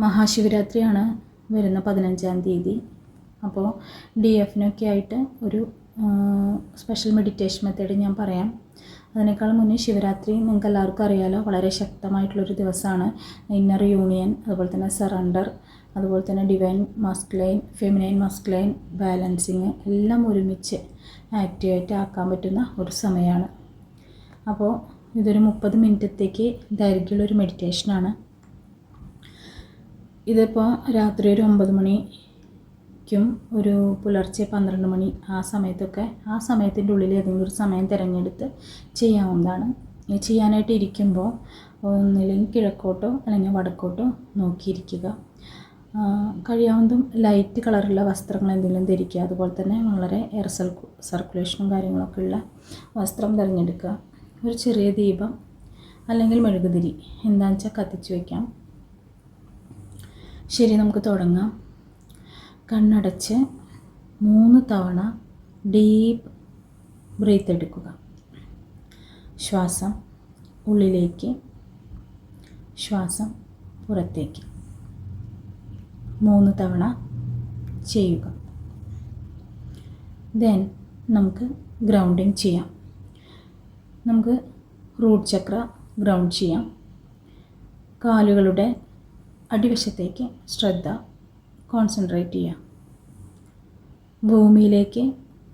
മഹാശിവരാത്രിയാണ് വരുന്ന 15-ാം തീയതി. അപ്പോൾ DFനൊക്കെ ആയിട്ട് ഒരു സ്പെഷ്യൽ മെഡിറ്റേഷൻ മെത്തേഡ് ഞാൻ പറയാം. അതിനേക്കാൾ മുന്നേ ശിവരാത്രി നിങ്ങൾക്ക് എല്ലാവർക്കും അറിയാലോ, വളരെ ശക്തമായിട്ടുള്ളൊരു ദിവസമാണ്. ഇന്നർ യൂണിയൻ, അതുപോലെ തന്നെ സറണ്ടർ, അതുപോലെ തന്നെ divine masculine, feminine masculine balancing എല്ലാം ഒരുമിച്ച് ആക്റ്റീവായിട്ട് ആക്കാൻ പറ്റുന്ന ഒരു സമയമാണ്. അപ്പോൾ ഇതൊരു 30 മിനിറ്റത്തേക്ക് ദൈർഘ്യമുള്ളൊരു മെഡിറ്റേഷനാണ്. ഇതിപ്പോൾ രാത്രി ഒരു 9 മണിക്കും ഒരു പുലർച്ചെ 12 മണി ആ സമയത്തിൻ്റെ ഉള്ളിൽ ഏതെങ്കിലും ഒരു സമയം തിരഞ്ഞെടുത്ത് ചെയ്യാവുന്നതാണ്. ചെയ്യാനായിട്ട് ഇരിക്കുമ്പോൾ ഒന്നില്ലെങ്കിൽ കിഴക്കോട്ടോ അല്ലെങ്കിൽ വടക്കോട്ടോ നോക്കിയിരിക്കുക. കഴിയാവുന്നതും ലൈറ്റ് കളറുള്ള വസ്ത്രങ്ങൾ എന്തെങ്കിലും ധരിക്കുക. അതുപോലെ തന്നെ വളരെ എയർ സർക്കുലേഷനും കാര്യങ്ങളൊക്കെ ഉള്ള വസ്ത്രം തിരഞ്ഞെടുക്കുക. ഒരു ചെറിയ ദീപം അല്ലെങ്കിൽ മെഴുകുതിരി എന്താണെന്ന് വെച്ചാൽ കത്തിച്ച് വയ്ക്കാം. ശരി, നമുക്ക് തുടങ്ങാം. കണ്ണടച്ച് 3 തവണ ഡീപ്പ് ബ്രീത്ത് എടുക്കുക. ശ്വാസം ഉള്ളിലേക്ക്, ശ്വാസം പുറത്തേക്ക് 3 തവണ ചെയ്യുക. ദെൻ നമുക്ക് ഗ്രൗണ്ടിങ് ചെയ്യാം. നമുക്ക് റൂട്ട് ചക്ര ഗ്രൗണ്ട് ചെയ്യാം. കാലുകളുടെ അടിവശത്തേക്ക് ശ്രദ്ധ കോൺസെൻട്രേറ്റ് ചെയ്യാം. ഭൂമിയിലേക്ക്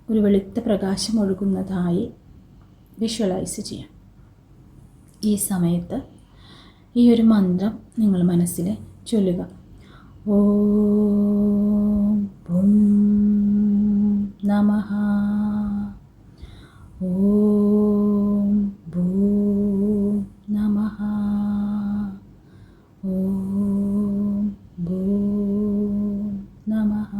ഒരു വെളുത്ത പ്രകാശം ഒഴുകുന്നതായി വിഷ്വലൈസ് ചെയ്യാം. ഈ സമയത്ത് ഈ ഒരു മന്ത്രം നിങ്ങൾ മനസ്സിൽ ചൊല്ലുക. ഓം ഭൂം നമഃ, ഓം ഭൂം നമഃ, ഓം ഭൂം നമഃ.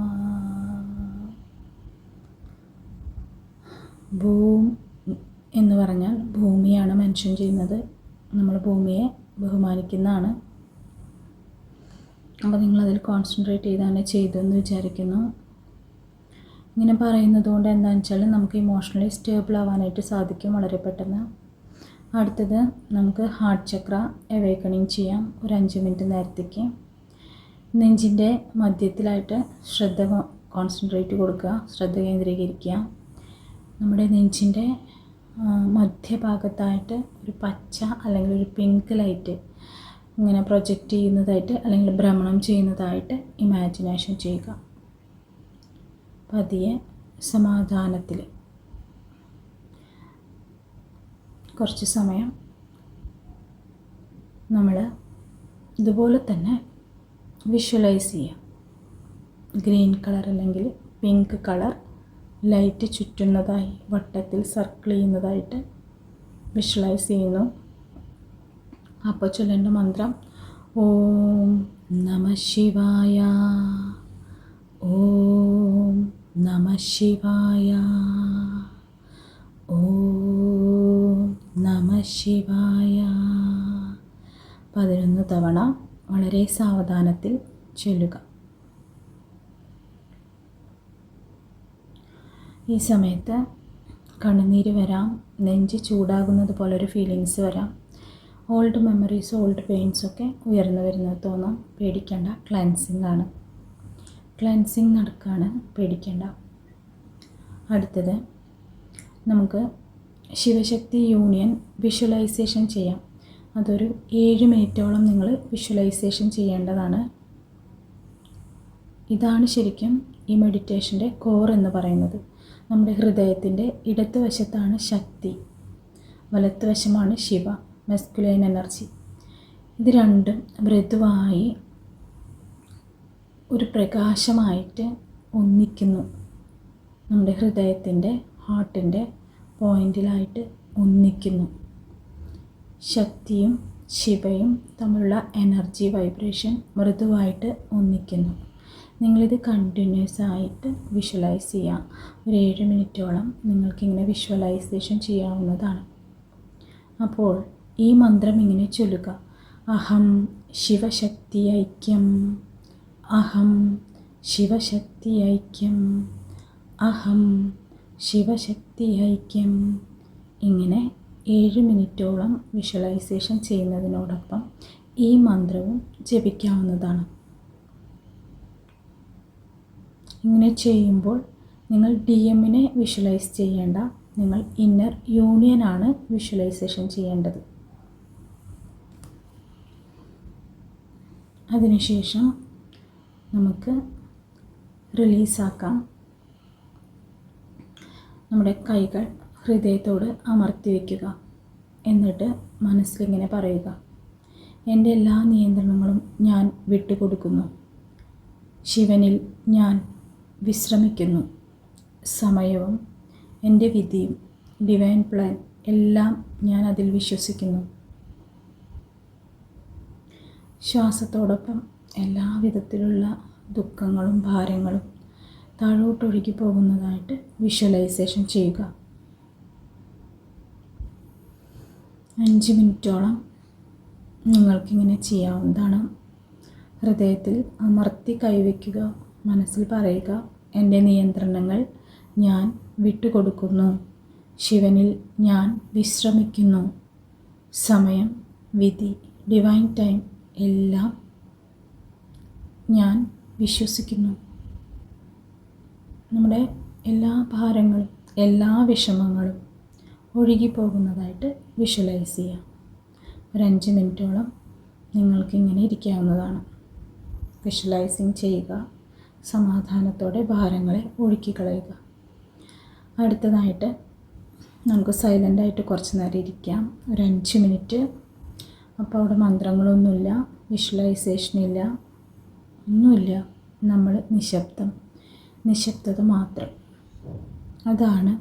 ഭൂം എന്ന് പറഞ്ഞാൽ ഭൂമിയാണ് മെൻഷൻ ചെയ്യുന്നത്. നമ്മൾ ഭൂമിയെ ബഹുമാനിക്കുന്നതാണ്. അപ്പോൾ നിങ്ങളതിൽ കോൺസെൻട്രേറ്റ് ചെയ്താണ് ചെയ്തതെന്ന് വിചാരിക്കുന്നു. ഇങ്ങനെ പറയുന്നത് കൊണ്ട് എന്താണെന്ന് വെച്ചാൽ നമുക്ക് ഇമോഷണലി സ്റ്റേബിൾ ആവാനായിട്ട് സാധിക്കും വളരെ പെട്ടെന്ന്. അടുത്തത് നമുക്ക് ഹാർട്ട് ചക്ര അവേക്കണിങ് ചെയ്യാം. ഒരു 5 മിനിറ്റ് നേരത്തേക്ക് നെഞ്ചിൻ്റെ മധ്യത്തിലായിട്ട് ശ്രദ്ധ കോൺസെൻട്രേറ്റ് കൊടുക്കുക, ശ്രദ്ധ കേന്ദ്രീകരിക്കുക. നമ്മുടെ നെഞ്ചിൻ്റെ മധ്യഭാഗത്തായിട്ട് ഒരു പച്ച അല്ലെങ്കിൽ ഒരു പിങ്ക് ലൈറ്റ് ഇങ്ങനെ പ്രൊജക്റ്റ് ചെയ്യുന്നതായിട്ട് അല്ലെങ്കിൽ ഭ്രമണം ചെയ്യുന്നതായിട്ട് ഇമാജിനേഷൻ ചെയ്യുക. പതിയെ സമാധാനത്തിൽ കുറച്ച് സമയം നമ്മൾ ഇതുപോലെ തന്നെ വിഷ്വലൈസ് ചെയ്യുക. ഗ്രീൻ കളർ അല്ലെങ്കിൽ പിങ്ക് കളർ ലൈറ്റ് ചുറ്റുന്നതായി വട്ടത്തിൽ സർക്കിൾ ചെയ്യുന്നതായിട്ട് വിഷ്വലൈസ് ചെയ്യുന്നു. അപ്പോൾ ചൊല്ലേണ്ട മന്ത്രം ഓം നമഃ ശിവായ, ഓം നമഃ ശിവായ, ഓം നമഃ ശിവായ 11 തവണ വളരെ സാവധാനത്തിൽ ചൊല്ലുക. ഈ സമയത്ത് കണ്ണുനീര് വരാം, നെഞ്ച് ചൂടാകുന്നത് പോലൊരു ഫീലിങ്സ് വരാം, ഓൾഡ് മെമ്മറീസ്, ഓൾഡ് പെയിൻസൊക്കെ ഉയർന്നു വരുന്നത് തോന്നാം. പേടിക്കേണ്ട, ക്ലൻസിങ് ആണ്. ക്ലൻസിങ് നടക്കുകയാണ്, പേടിക്കേണ്ട. അടുത്തത് നമുക്ക് ശിവശക്തി യൂണിയൻ വിഷ്വലൈസേഷൻ ചെയ്യാം. അതൊരു 7 മിനിറ്റോളം നിങ്ങൾ വിഷ്വലൈസേഷൻ ചെയ്യേണ്ടതാണ്. ഇതാണ് ശരിക്കും ഈ മെഡിറ്റേഷൻ്റെ കോർ എന്ന് പറയുന്നത്. നമ്മുടെ ഹൃദയത്തിൻ്റെ ഇടത്തുവശത്താണ് ശക്തി, വലത്തുവശമാണ് ശിവ, മസ്കുലൈൻ എനർജി. ഇത് രണ്ടും മൃദുവായി ഒരു പ്രകാശമായിട്ട് ഒന്നിക്കുന്നു. നമ്മുടെ ഹൃദയത്തിൻ്റെ ഹാർട്ടിൻ്റെ പോയിൻറ്റിലായിട്ട് ഒന്നിക്കുന്നു. ശക്തിയും ശിവയും തമ്മിലുള്ള എനർജി വൈബ്രേഷൻ മൃദുവായിട്ട് ഒന്നിക്കുന്നു. നിങ്ങളിത് കണ്ടിന്യൂസ് ആയിട്ട് വിഷ്വലൈസ് ചെയ്യാം. ഒരു 7 മിനിറ്റോളം നിങ്ങൾക്കിങ്ങനെ വിഷ്വലൈസേഷൻ ചെയ്യാവുന്നതാണ്. അപ്പോൾ ഈ മന്ത്രം ഇങ്ങനെ ചൊല്ലുക. അഹം ശിവശക്തി ഐക്യം, അഹം ശിവശക്തി ഐക്യം, അഹം ശിവശക്തി ഐക്യം. ഇങ്ങനെ 7 മിനിറ്റോളം വിഷ്വലൈസേഷൻ ചെയ്യുന്നതിനോടൊപ്പം ഈ മന്ത്രവും ജപിക്കാവുന്നതാണ്. ഇങ്ങനെ ചെയ്യുമ്പോൾ നിങ്ങൾ DM-നെ വിഷ്വലൈസ് ചെയ്യേണ്ട, നിങ്ങൾ ഇന്നർ യൂണിയനാണ് വിഷ്വലൈസേഷൻ ചെയ്യേണ്ടത്. അതിനുശേഷം നമുക്ക് റിലീസാക്കാം. നമ്മുടെ കൈകൾ ഹൃദയത്തോട് അമർത്തി വയ്ക്കുക. എന്നിട്ട് മനസ്സിലിങ്ങനെ പറയുക, എൻ്റെ എല്ലാ നിയന്ത്രണങ്ങളും ഞാൻ വിട്ടുകൊടുക്കുന്നു. ശിവനിൽ ഞാൻ വിശ്രമിക്കുന്നു. സമയവും എൻ്റെ വിധിയും ഡിവൈൻ പ്ലാൻ എല്ലാം ഞാൻ അതിൽ വിശ്വസിക്കുന്നു. ശ്വാസത്തോടൊപ്പം എല്ലാ വിധത്തിലുള്ള ദുഃഖങ്ങളും ഭാരങ്ങളും താഴോട്ടൊഴുകി പോകുന്നതായിട്ട് വിഷ്വലൈസേഷൻ ചെയ്യുക. 5 മിനിറ്റോളം നിങ്ങൾക്കിങ്ങനെ ചെയ്യാവുന്നതാണ്. ഹൃദയത്തിൽ അമർത്തി കൈവയ്ക്കുക. മനസ്സിൽ പറയുക, എൻ്റെ നിയന്ത്രണങ്ങൾ ഞാൻ വിട്ടുകൊടുക്കുന്നു. ശിവനിൽ ഞാൻ വിശ്രമിക്കുന്നു. സമയം, വിധി, ഡിവൈൻ ടൈം എല്ലാം ഞാൻ വിശ്വസിക്കുന്നു. നമ്മുടെ എല്ലാ ഭാരങ്ങളും എല്ലാ വിഷമങ്ങളും ഒഴുകിപ്പോകുന്നതായിട്ട് വിഷ്വലൈസ് ചെയ്യാം. ഒരു 5 മിനിറ്റോളം നിങ്ങൾക്കിങ്ങനെ ഇരിക്കാവുന്നതാണ്. വിഷ്വലൈസിങ് ചെയ്യുക. സമാധാനത്തോടെ ഭാരങ്ങളെ ഒഴുക്കിക്കളയുക. അടുത്തതായിട്ട് നമുക്ക് സൈലൻ്റായിട്ട് കുറച്ച് നേരം ഇരിക്കാം. ഒരു 5 മിനിറ്റ്. അപ്പോൾ അവിടെ മന്ത്രങ്ങളൊന്നുമില്ല, വിഷ്വലൈസേഷനില്ല, ഒന്നുമില്ല. നമ്മൾ നിശബ്ദത മാത്രം. അതാണ്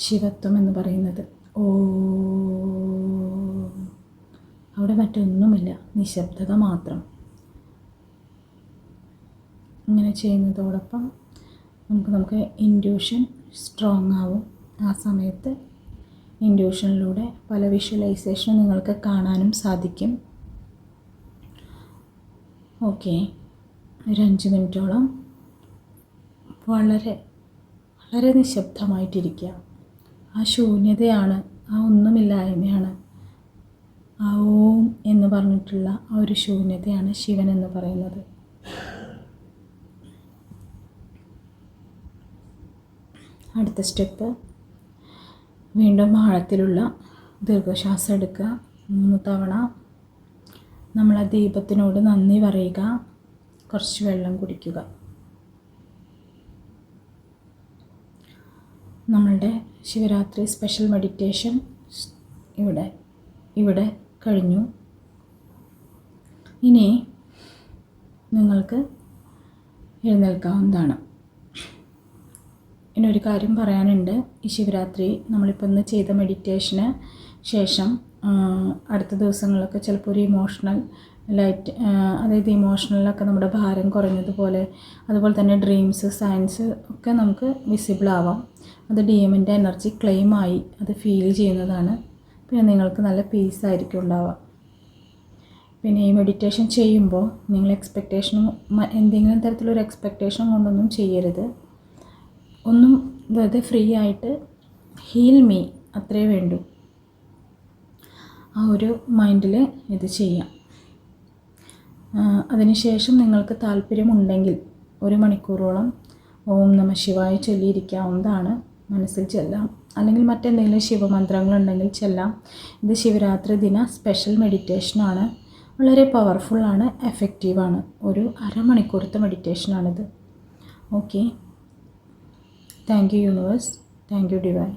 ശിവത്വം എന്ന് പറയുന്നത്. അവിടെ മറ്റൊന്നുമില്ല, നിശബ്ദത മാത്രം. ഇങ്ങനെ ചെയ്യുന്നതോടൊപ്പം നമുക്ക് ഇൻറ്റ്യൂഷൻ സ്ട്രോങ് ആവും. ആ സമയത്ത് ഇൻറ്റ്യൂഷനിലൂടെ പല വിഷ്വലൈസേഷനും നിങ്ങൾക്ക് കാണാനും സാധിക്കും. ഓക്കെ, ഒരു 5 മിനിറ്റോളം വളരെ വളരെ നിശബ്ദമായിട്ടിരിക്കുക. ആ ശൂന്യതയാണ്, ആ ഒന്നുമില്ലായ്മയാണ്, ആ ഓം എന്ന് പറഞ്ഞിട്ടുള്ള ആ ഒരു ശൂന്യതയാണ് ശിവൻ എന്ന് പറയുന്നത്. അടുത്ത സ്റ്റെപ്പ്, വീണ്ടും ആഴത്തിലുള്ള ദീർഘശ്വാസം എടുക്കുക. 3 തവണ നമ്മൾ ആ ദീപത്തിനോട് നന്ദി പറയുക. കുറച്ച് വെള്ളം കുടിക്കുക. നമ്മളുടെ ശിവരാത്രി സ്പെഷ്യൽ മെഡിറ്റേഷൻ ഇവിടെ കഴിഞ്ഞു. ഇനി നിങ്ങൾക്ക് എഴുന്നേൽക്കാവുന്നതാണ്. ഇനി ഒരു കാര്യം പറയാനുണ്ട്. ഈ ശിവരാത്രി നമ്മളിപ്പോൾ ഇന്ന് ചെയ്ത മെഡിറ്റേഷന് ശേഷം അടുത്ത ദിവസങ്ങളിലൊക്കെ ചിലപ്പോൾ ഒരു ഇമോഷണൽ ലൈറ്റ്, അതായത് ഇമോഷണലൊക്കെ നമ്മുടെ ഭാരം കുറഞ്ഞതുപോലെ, അതുപോലെ തന്നെ ഡ്രീംസ്, സയൻസ് ഒക്കെ നമുക്ക് വിസിബിൾ ആവാം. അത് DM-ൻ്റെ എനർജി ക്ലെയിമായി അത് ഫീൽ ചെയ്യുന്നതാണ്. പിന്നെ നിങ്ങൾക്ക് നല്ല പീസായിരിക്കും ഉണ്ടാവുക. പിന്നെ ഈ മെഡിറ്റേഷൻ ചെയ്യുമ്പോൾ നിങ്ങൾ എന്തെങ്കിലും തരത്തിലൊരു എക്സ്പെക്റ്റേഷൻ കൊണ്ടൊന്നും ചെയ്യരുത്. ഒന്നും വെറുതെ ഫ്രീ ആയിട്ട് ഹീൽ മീ അത്രേ വേണ്ടൂ. ആ ഒരു മൈൻഡിൽ ഇത് ചെയ്യാം. അതിനുശേഷം നിങ്ങൾക്ക് താല്പര്യമുണ്ടെങ്കിൽ 1 മണിക്കൂറോളം ഓം നമഃ ശിവായ ചൊല്ലിയിരിക്കാവുന്നതാണ്. മനസ്സിൽ ചെല്ലാം, അല്ലെങ്കിൽ മറ്റെന്തെങ്കിലും ശിവമന്ത്രങ്ങളുണ്ടെങ്കിൽ ചെല്ലാം. ഇത് ശിവരാത്രി ദിന സ്പെഷ്യൽ മെഡിറ്റേഷനാണ്. വളരെ പവർഫുള്ളാണ്, എഫക്റ്റീവാണ്. ഒരു അരമണിക്കൂറത്തെ മെഡിറ്റേഷനാണിത്. Okay, thank you universe, thank you divine.